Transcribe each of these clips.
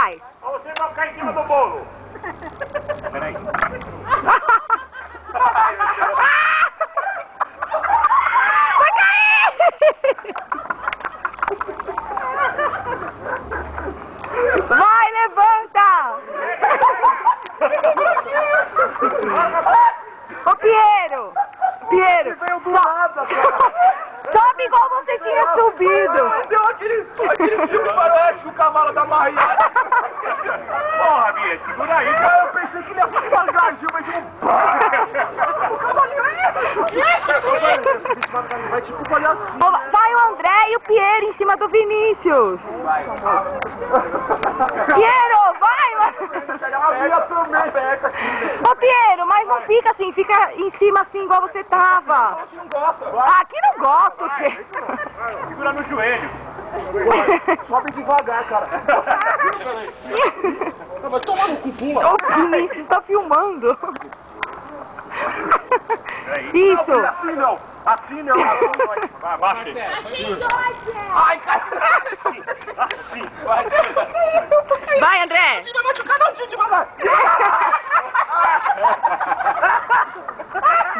Vai! Você vai ficar em cima do bolo. Peraí. Vai cair! Vai, levanta! Ô, Piero! Piero! Veio do nada, cara. Sobe igual você tinha subido! Deu aquele filme parece o cavalo da barriada. Porra, Bia, segura aí, cara. Eu pensei que ele ia passar gajinho, mas um... O cavalinho vai tipo palhacinho. Vai o André e o Piero em cima do Vinícius! Vai. Piero, vai! A Bia também. Ô, Piero, mas não fica assim, fica em cima assim igual você tava. Você não gosta. Ah, aqui não gosto, o quê? Segura no joelho. Sobe devagar, cara. Vai tomar no cu, pula. O Vinícius tá filmando. Isso. Não, assim não. Assim não. Vai, abaixa aí. Ai, cara. Assim. Vai, André. Vai machucar não, tio, devagar.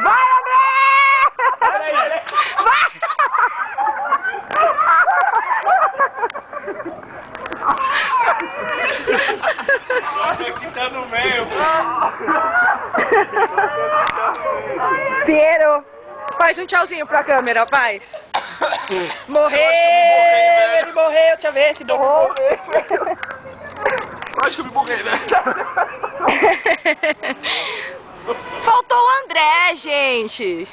Vai, André. Vai. Aqui tá no meio. Piero, faz um tchauzinho pra câmera, faz. Morreu! Ele morreu, deixa eu ver se morreu. Acho que eu me morri, né? Faltou o André, gente.